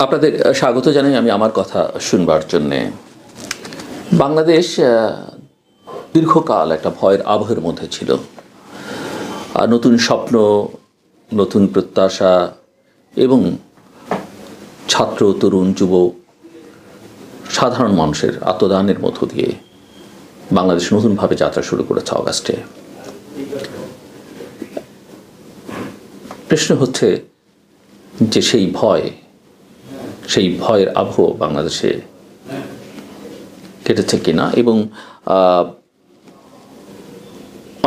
আপনাদের স্বাগত জানাই আমি আমার কথা শুনবার জন্যে। বাংলাদেশ দীর্ঘকাল একটা ভয়ের আবহের মধ্যে ছিল। নতুন স্বপ্ন, নতুন প্রত্যাশা এবং ছাত্র, তরুণ, যুব, সাধারণ মানুষের আত্মদানের মধ্য দিয়ে বাংলাদেশ নতুনভাবে যাত্রা শুরু করেছে অগাস্টে। প্রশ্ন হচ্ছে যে সেই ভয়ের আবহ বাংলাদেশে কেটেছে কিনা, এবং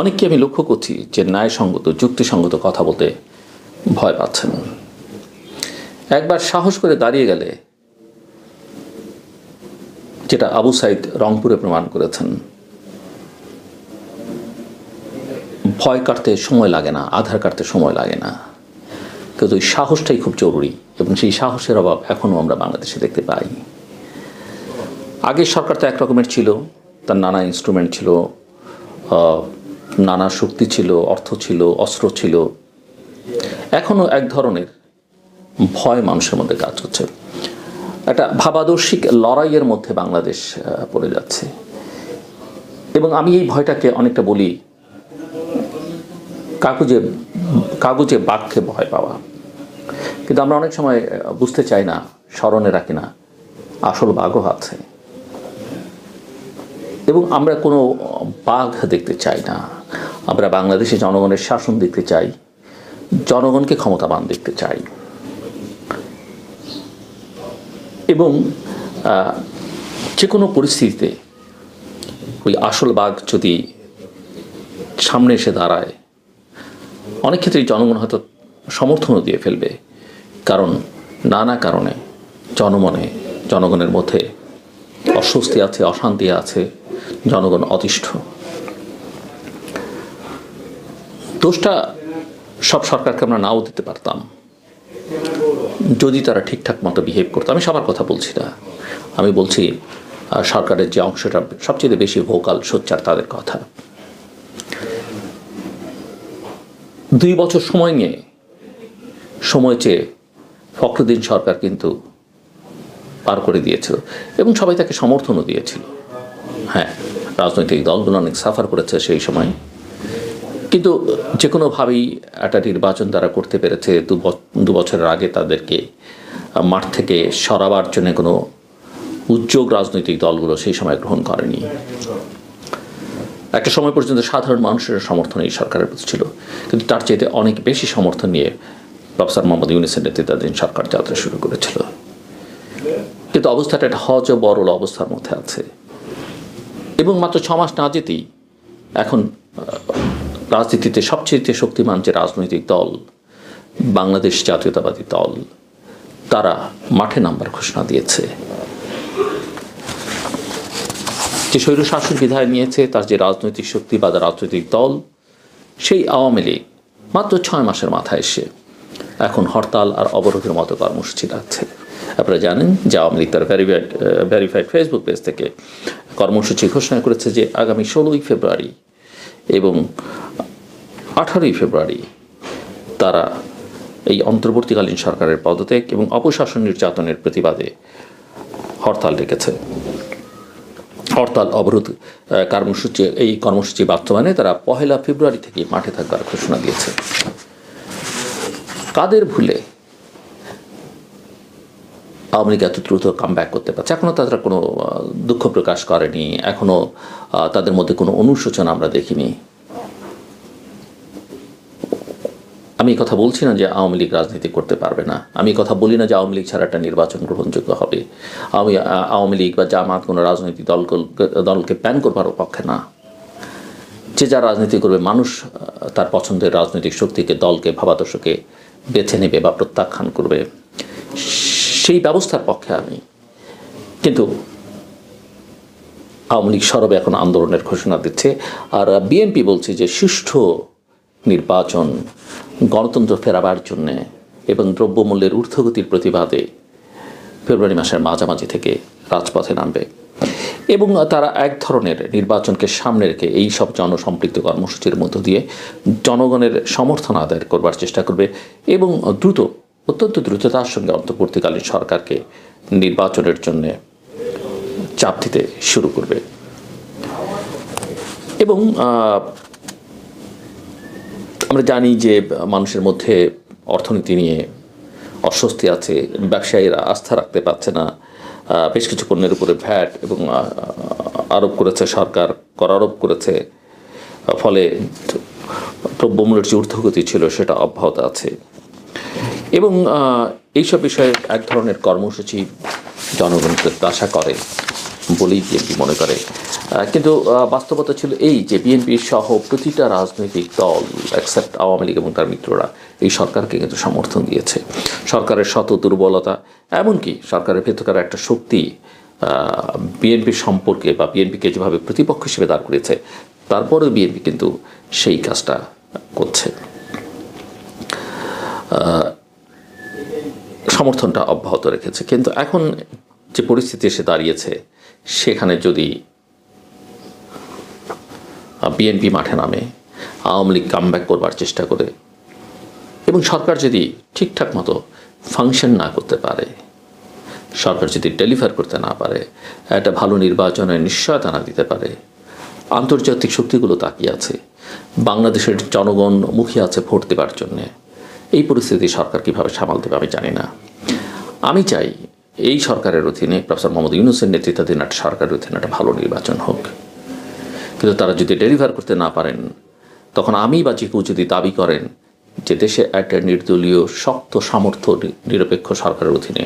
অনেককে আমি লক্ষ্য করছি যে ন্যায়সঙ্গত, যুক্তিসঙ্গত কথা বলতে ভয় পাচ্ছেন। একবার সাহস করে দাঁড়িয়ে গেলে, যেটা আবু সাইদ রংপুরে প্রমাণ করেছেন, ভয় কাটতে সময় লাগে না, আধার কাটতে সময় লাগে না, কিন্তু ওই সাহসটাই খুব জরুরি, এবং সেই সাহসের অভাব এখনও আমরা বাংলাদেশে দেখতে পাই। আগের সরকার তো এক রকমের ছিল, তার নানা ইনস্ট্রুমেন্ট ছিল, নানা শক্তি ছিল, অর্থ ছিল, অস্ত্র ছিল। এখনও এক ধরনের ভয় মানুষের মধ্যে কাজ হচ্ছে। একটা ভাবাদর্শিক লড়াইয়ের মধ্যে বাংলাদেশ পড়ে যাচ্ছে, এবং আমি এই ভয়টাকে অনেকটা বলি কাগজে বাঘকে ভয় পাওয়া। কিন্তু আমরা অনেক সময় বুঝতে চাই না, স্মরণে রাখি না, আসল বাঘও আছে, এবং আমরা কোনো বাঘ দেখতে চাই না। আমরা বাংলাদেশে জনগণের শাসন দেখতে চাই, জনগণকে ক্ষমতাবান দেখতে চাই, এবং যে কোনো পরিস্থিতিতে ওই আসল বাঘ যদি সামনে এসে দাঁড়ায়, অনেক ক্ষেত্রেই জনগণ হয়তো সমর্থনও দিয়ে ফেলবে, কারণ নানা কারণে জনগণের মধ্যে অস্বস্তি আছে, অশান্তি আছে, জনগণ অতিষ্ঠ। দোষটা সব সরকারকে আমরা নাও দিতে পারতাম যদি তারা ঠিকঠাক মতো বিহেভ করতো। আমি সবার কথা বলছি না, আমি বলছি সরকারের যে অংশটা সবচেয়ে বেশি ভোকাল, সোচ্চার, তাদের কথা। 2 বছর সময় চেয়ে ফখরুদ্দিন সরকার কিন্তু পার করে দিয়েছিল, এবং সবাই তাকে সমর্থনও দিয়েছিল। হ্যাঁ, রাজনৈতিক দলগুলো অনেক সাফার করেছে সেই সময়, কিন্তু যে কোনোভাবেই একটা নির্বাচন তারা করতে পেরেছে। 2 বছরের আগে তাদেরকে মাঠ থেকে সরাবার জন্য কোনো উদ্যোগ রাজনৈতিক দলগুলো সেই সময় গ্রহণ করেনি। একটা সময় পর্যন্ত সাধারণ মানুষের সমর্থন এই সরকারের প্রতি ছিল, কিন্তু তার চাইতে অনেক বেশি সমর্থন নিয়ে প্রফেসর মোহাম্মদ ইউনূসের নেতৃত্বাধীন সরকার যাত্রা শুরু করেছিল। কিন্তু অবস্থাটা একটা হজ ও বরল অবস্থার মধ্যে আছে, এবং মাত্র 6 মাস না যেতেই এখন রাজনীতিতে সবচেয়ে শক্তিমান যে রাজনৈতিক দল, বাংলাদেশ জাতীয়তাবাদী দল, তারা মাঠে নামবার ঘোষণা দিয়েছে। যে স্বৈরশাসন বিধায় নিয়েছে তার যে রাজনৈতিক শক্তি বা রাজনৈতিক দল, সেই আওয়ামী লীগ মাত্র 6 মাসের মাথায় এসে এখন হরতাল আর অবরোধের মতো কর্মসূচি রাখছে। আপনারা জানেন যে আওয়ামী লীগ তার ভেরিফাইড ফেসবুক পেজ থেকে কর্মসূচি ঘোষণা করেছে যে আগামী 16ই ফেব্রুয়ারি এবং 18ই ফেব্রুয়ারি তারা এই অন্তর্বর্তীকালীন সরকারের পদত্যাগ এবং অপশাসন নির্যাতনের প্রতিবাদে হরতাল ডেকেছে। হরতাল অবরোধ কর্মসূচি বাস্তবায়নে তারা 1 ফেব্রুয়ারি থেকে মাঠে থাকবার ঘোষণা দিয়েছে। কাদের ভুলে আওয়ামী লীগ এত দ্রুত কামব্যাক করতে পারছে? এখনও তারা কোনো দুঃখ প্রকাশ করেনি, এখনও তাদের মধ্যে কোনো অনুশোচনা আমরা দেখিনি। আমি কথা বলছি না যে আওয়ামী লীগ রাজনীতি করতে পারবে না, আমি কথা বলি না যে আওয়ামী লীগ ছাড়া একটা নির্বাচন গ্রহণযোগ্য হবে। আওয়ামী লীগ বা জামাত কোনো রাজনৈতিক দলকে প্যান করবার পক্ষে না। যে যা রাজনীতি করবে, মানুষ তার পছন্দের রাজনৈতিক শক্তিকে, দলকে, ভাবাদর্শকে বেছে নেবে বা প্রত্যাখ্যান করবে, সেই ব্যবস্থার পক্ষে আমি। কিন্তু আওয়ামী লীগ সরবে এখন আন্দোলনের ঘোষণা দিচ্ছে, আর বিএনপি বলছে যে সুষ্ঠু নির্বাচন, গণতন্ত্র ফেরাবার জন্যে এবং দ্রব্যমূল্যের ঊর্ধ্বগতির প্রতিবাদে ফেব্রুয়ারি মাসের মাঝামাঝি থেকে রাজপথে নামবে, এবং তারা এক ধরনের নির্বাচনকে সামনে রেখে এই সব জনসম্পৃক্ত কর্মসূচির মধ্য দিয়ে জনগণের সমর্থন আদায় করবার চেষ্টা করবে, এবং দ্রুত অত্যন্ত দ্রুততার সঙ্গে অন্তর্বর্তীকালীন সরকারকে নির্বাচনের জন্য চাপ দিতে শুরু করবে। এবং আমরা জানি যে মানুষের মধ্যে অর্থনীতি নিয়ে অস্বস্তি আছে, ব্যবসায়ীরা আস্থা রাখতে পারছে না, বেশ কিছু পণ্যের উপরে ভ্যাট এবং আরোপ করেছে সরকার, কর আরোপ করেছে, ফলে দ্রব্যমূল্যের যে ঊর্ধ্বগতি ছিল সেটা অব্যাহত আছে। এবং এইসব বিষয়ে এক ধরনের কর্মসূচি জনগণকে প্রত্যাশা করে বলেই বিএনপি মনে করে। কিন্তু বাস্তবতা ছিল এই যে বিএনপি সহ প্রতিটা রাজনৈতিক দল এক্সেপ্ট আওয়ামী লীগ এবং তার মিত্ররা এই সরকারকে কিন্তু সমর্থন দিয়েছে। সরকারের শত দুর্বলতা, এমনকি সরকারের ভেতরকার একটা শক্তি বিএনপির সম্পর্কে বা বিএনপিকে যেভাবে প্রতিপক্ষ হিসেবে দাঁড় করেছে, তারপরেও বিএনপি কিন্তু সেই কাজটা করছে, সমর্থনটা অব্যাহত রেখেছে। কিন্তু এখন যে পরিস্থিতি এসে দাঁড়িয়েছে, সেখানে যদি বিএনপি মাঠে নামে, আওয়ামী লীগ কামব্যাক করবার চেষ্টা করে এবং সরকার যদি ঠিকঠাক মতো ফাংশন না করতে পারে, সরকার যদি ডেলিভার করতে না পারে, একটা ভালো নির্বাচনের নিশ্চয়তা না দিতে পারে, আন্তর্জাতিক শক্তিগুলো তাকিয়ে আছে, বাংলাদেশের জনগণ মুখিয়ে আছে ভোট দেবার জন্যে, এই পরিস্থিতি সরকার কীভাবে সামাল দেবে আমি জানি না। আমি চাই এই সরকারের অধীনে প্রফেসর মোহাম্মদ ইউনূসের নেতৃত্বাধীন একটা সরকারের অধীনে একটা ভালো নির্বাচন হোক। কিন্তু তারা যদি ডেলিভার করতে না পারেন, তখন আমি বা যে কেউ যদি দাবি করেন যে দেশে একটা নির্দলীয় শক্ত সামর্থ্য নিরপেক্ষ সরকারের অধীনে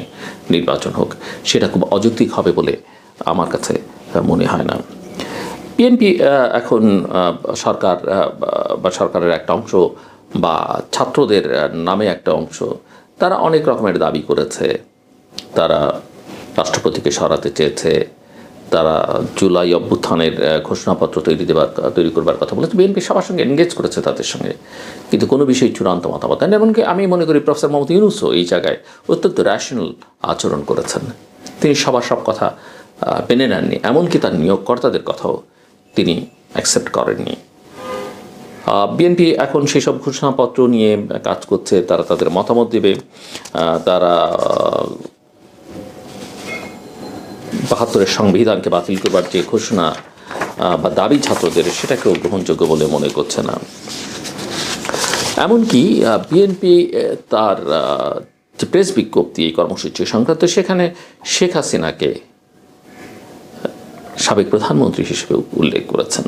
নির্বাচন হোক, সেটা খুব অযৌক্তিক হবে বলে আমার কাছে মনে হয় না। বিএনপি এখন সরকার বা সরকারের একটা অংশ বা ছাত্রদের নামে একটা অংশ, তারা অনেক রকমের দাবি করেছে। তারা রাষ্ট্রপতিকে সরাতে চেয়েছে, তারা জুলাই অভ্যুত্থানের ঘোষণাপত্র তৈরি করবার কথা বলেছে। বিএনপি সবার সঙ্গে এনগেজ করেছে তাদের সঙ্গে, কিন্তু কোনো বিষয়ে চূড়ান্ত মতামত দেন। এমনকি আমি মনে করি প্রফেসর মোহাম্মদ ইউনূসও এই জায়গায় অত্যন্ত র্যাশনাল আচরণ করেছেন। তিনি সবার সব কথা মেনে নেননি, এমনকি তার নিয়োগকর্তাদের কথাও তিনি অ্যাকসেপ্ট করেননি। বিএনপি এখন সেই সব ঘোষণাপত্র নিয়ে কাজ করছে, তারা তাদের মতামত দেবে। তারা ৭২-এর সংবিধানকে বাতিল করবার যে ঘোষণা বা দাবি ছাত্রদের, সেটাকেও গ্রহণযোগ্য বলে মনে করছে না। এমনকি বিএনপি তার যে প্রেস বিজ্ঞপ্তি এই কর্মসূচি সংক্রান্ত, সেখানে শেখ হাসিনাকে সাবেক প্রধানমন্ত্রী হিসেবে উল্লেখ করেছেন।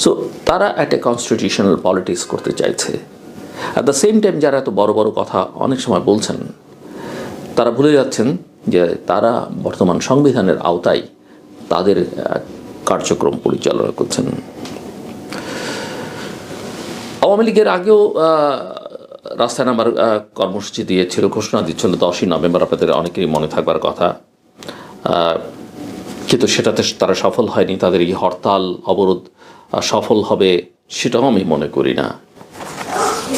সো তারা একটা কনস্টিটিউশনাল পলিটিক্স করতে চাইছে। অ্যাট দ্য সেম টাইম যারা এত বড় বড় কথা অনেক সময় বলছেন, তারা ভুলে যাচ্ছেন যে তারা বর্তমান সংবিধানের আওতায় তাদের কার্যক্রম পরিচালনা করছেন। আওয়ামী লীগের আগেও রাস্তায় নামার কর্মসূচি দিয়েছিল, ঘোষণা দিচ্ছিল 10ই নভেম্বর, আপনাদের অনেকেরই মনে থাকবার কথা। কিন্তু সেটাতে তারা সফল হয়নি। তাদের এই হরতাল অবরোধ সফল হবে সেটাও আমি মনে করি না,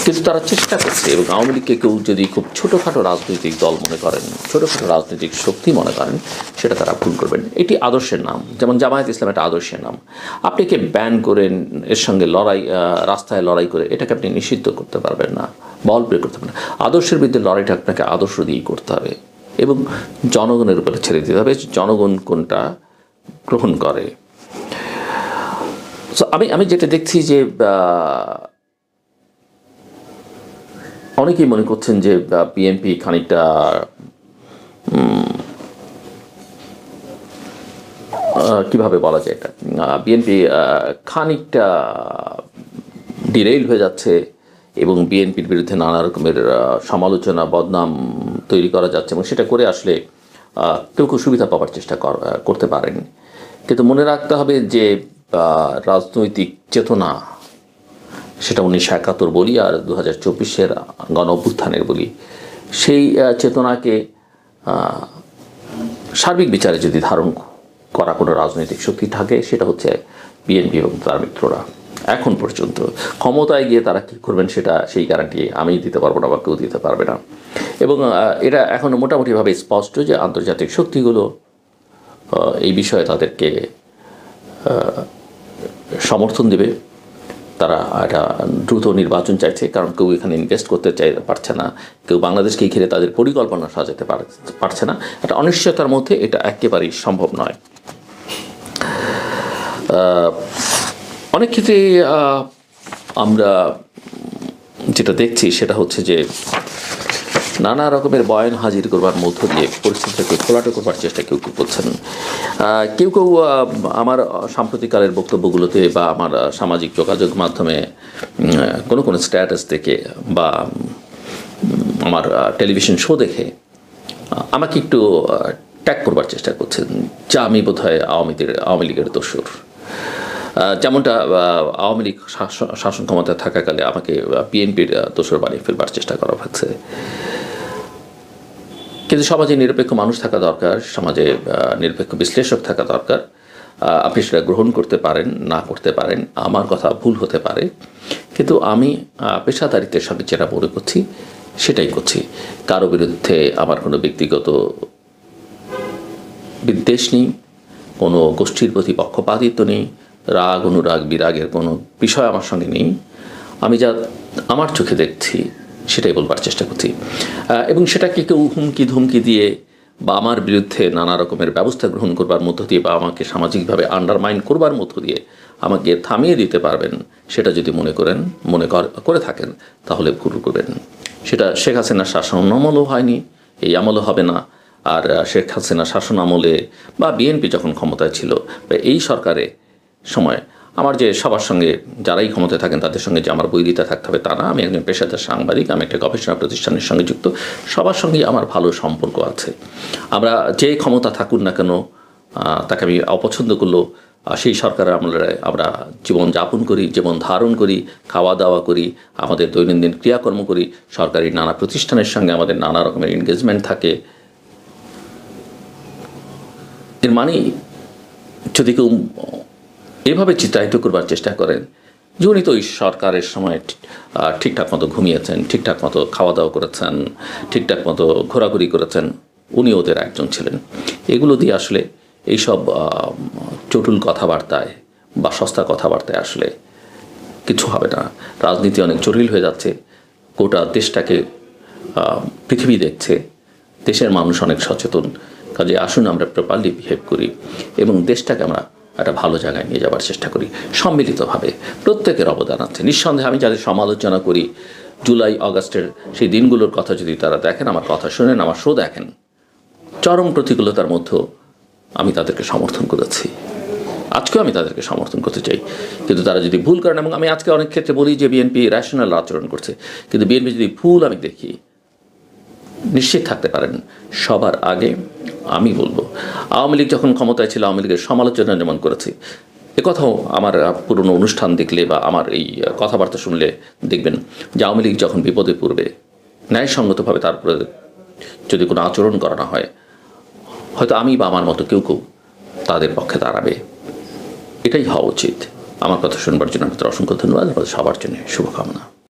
কিন্তু তারা চেষ্টা করছে। এবং আওয়ামী লীগকে কেউ যদি খুব ছোটোখাটো রাজনৈতিক দল মনে করেন, ছোটোখাটো রাজনৈতিক শক্তি মনে করেন, সেটা তারা ভুল করবেন। এটি আদর্শের নাম, যেমন জামায়াত ইসলাম একটা আদর্শের নাম। আপনি কে ব্যান করেন, এর সঙ্গে লড়াই, রাস্তায় লড়াই করে এটাকে আপনি নিষিদ্ধ করতে পারবেন না, বল প্রয়োগ করতে পারবেন না। আদর্শের বিরুদ্ধে লড়াইটা আপনাকে আদর্শ দিয়েই করতে হবে এবং জনগণের উপরে ছেড়ে দিতে হবে জনগণ কোনটা গ্রহণ করে। সো আমি যেটা দেখছি যে অনেকেই মনে করছেন যে বিএনপি খানিকটা কিভাবে বলা যায়, এটা বিএনপি খানিকটা ডিরেইল হয়ে যাচ্ছে এবং বিএনপির বিরুদ্ধে নানা রকমের সমালোচনা, বদনাম তৈরি করা যাচ্ছে এবং সেটা করে আসলে কেউ কেউ সুবিধা পাওয়ার চেষ্টা করতে পারেন। কিন্তু মনে রাখতে হবে যে রাজনৈতিক চেতনা, সেটা 1971 বলি আর 2024-এর গণ অভ্যুত্থানের বলি, সেই চেতনাকে সার্বিক বিচারে যদি ধারণ করা কোনো রাজনৈতিক শক্তি থাকে, সেটা হচ্ছে বিএনপি এবং তার মিত্ররা। এখন পর্যন্ত ক্ষমতায় গিয়ে তারা কী করবেন সেটা সেই গ্যারান্টি আমি দিতে পারবো না বা কেউ দিতে পারবে না। এবং এটা এখন মোটামুটিভাবে স্পষ্ট যে আন্তর্জাতিক শক্তিগুলো এই বিষয়ে তাদেরকে সমর্থন দেবে, তারা একটা দ্রুত নির্বাচন চাইছে, কারণ কেউ এখানে ইনভেস্ট করতে পারছে না, কেউ বাংলাদেশকে ঘিরে তাদের পরিকল্পনা সাজাতে পারছে না। একটা অনিশ্চয়তার মধ্যে এটা একেবারেই সম্ভব নয়। অনেক ক্ষেত্রে আমরা যেটা দেখছি সেটা হচ্ছে যে নানা রকমের বয়ান হাজির করবার মধ্য দিয়ে পরিস্থিতিটাকে ঘোলাটে করবার চেষ্টা কেউ কেউ করছেন। কেউ কেউ আমার সাম্প্রতিককালের বক্তব্যগুলোতে বা আমার সামাজিক যোগাযোগ মাধ্যমে কোনো স্ট্যাটাস দেখে বা আমার টেলিভিশন শো দেখে আমাকে একটু ট্যাগ করবার চেষ্টা করছেন, যা আমি বোধহয় আওয়ামী লীগের দোসর। যেমনটা আওয়ামী লীগ শাসন ক্ষমতায় থাকাকালে আমাকে বিএনপির দোসর বানিয়ে ফেলবার চেষ্টা করা হচ্ছে। কিন্তু সমাজে নিরপেক্ষ মানুষ থাকা দরকার, সমাজে নিরপেক্ষ বিশ্লেষক থাকা দরকার। আপনি সেটা গ্রহণ করতে পারেন, না করতে পারেন, আমার কথা ভুল হতে পারে, কিন্তু আমি পেশাদারিত্বের সাথে যেটা মনে করছি সেটাই করছি। কারো বিরুদ্ধে আমার কোনো ব্যক্তিগত বিদ্বেষ নেই, কোনো গোষ্ঠীর প্রতি পক্ষপাতিত্ব নেই, রাগ অনুরাগ বিরাগের কোনো বিষয় আমার সঙ্গে নেই। আমি যা আমার চোখে দেখছি সেটাই বলবার চেষ্টা করছি, এবং সেটাকে কেউ হুমকি ধুমকি দিয়ে বা আমার বিরুদ্ধে নানা রকমের ব্যবস্থা গ্রহণ করবার মধ্য দিয়ে বা আমাকে সামাজিকভাবে আন্ডারমাইন করবার মধ্য দিয়ে আমাকে থামিয়ে দিতে পারবেন, সেটা যদি মনে করে থাকেন তাহলে ভুল করবেন। সেটা শেখ হাসিনার শাসন আমলও হয়নি, এই আমলও হবে না। আর শেখ হাসিনা শাসন আমলে বা বিএনপি যখন ক্ষমতায় ছিল বা এই সরকারে সময় আমার যে সবার সঙ্গে যারাই ক্ষমতায় থাকেন তাদের সঙ্গে যে আমার বৈরিতা থাকতে হবে তা না। আমি একজন পেশাদার সাংবাদিক, আমি একটা গবেষণা প্রতিষ্ঠানের সঙ্গে যুক্ত, সবার সঙ্গেই আমার ভালো সম্পর্ক আছে। আমরা যে ক্ষমতা থাকুন না কেন তাকে আমি অপছন্দ করলেও সেই সরকারের আমলে আমরা জীবন যাপন করি, জীবন ধারণ করি, খাওয়া দাওয়া করি, আমাদের দৈনন্দিন ক্রিয়াকর্ম করি, সরকারি নানা প্রতিষ্ঠানের সঙ্গে আমাদের নানা রকমের এনগেজমেন্ট থাকে। এর মানে যদি কেউ এভাবে চিত্রায়িত করবার চেষ্টা করেন যে উনি তো ওই সরকারের সময় ঠিকঠাক মতো ঘুমিয়েছেন, ঠিকঠাক মতো খাওয়া দাওয়া করেছেন, ঠিকঠাক মতো ঘোরাঘুরি করেছেন, উনি ওদের একজন ছিলেন, এগুলো দিয়ে আসলে এইসব চটুল কথাবার্তায় বা সস্তা কথাবার্তায় আসলে কিছু হবে না। রাজনীতি অনেক জটিল হয়ে যাচ্ছে, গোটা দেশটাকে পৃথিবী দেখছে, দেশের মানুষ অনেক সচেতন। কাজে আসুন আমরা প্রপারলি বিহেভ করি এবং দেশটাকে আমরা একটা ভালো জায়গায় নিয়ে যাওয়ার চেষ্টা করি সম্মিলিতভাবে। প্রত্যেকের অবদান আছে নিঃসন্দেহে। আমি যাদের সমালোচনা করি জুলাই আগস্টের সেই দিনগুলোর কথা যদি তারা দেখেন, আমার কথা শোনেন, আমার শো দেখেন, চরম প্রতিকূলতার মধ্যেও আমি তাদেরকে সমর্থন করেছি, আজকেও আমি তাদেরকে সমর্থন করতে চাই। কিন্তু তারা যদি ভুল করেন, এবং আমি আজকে অনেক ক্ষেত্রে বলি যে বিএনপি র্যাশনাল আচরণ করছে, কিন্তু বিএনপি যদি ভুল আমি দেখি, নিশ্চিত থাকতে পারেন সবার আগে আমি বলবো। আওয়ামী লীগ যখন ক্ষমতায় ছিল আওয়ামী লীগের সমালোচনা যেমন করেছি, একথাও আমার পুরনো অনুষ্ঠান দেখলে বা আমার এই কথাবার্তা শুনলে দেখবেন যে আওয়ামী লীগ যখন বিপদে পড়বে ন্যায়সঙ্গতভাবে তারপরে যদি কোনো আচরণ করানো হয়, হয়তো আমি বা আমার মতো কেউ তাদের পক্ষে দাঁড়াবে। এটাই হওয়া উচিত। আমার কথা শুনবার জন্য আপনাদের অসংখ্য ধন্যবাদ। আপনাদের সবার জন্য শুভকামনা।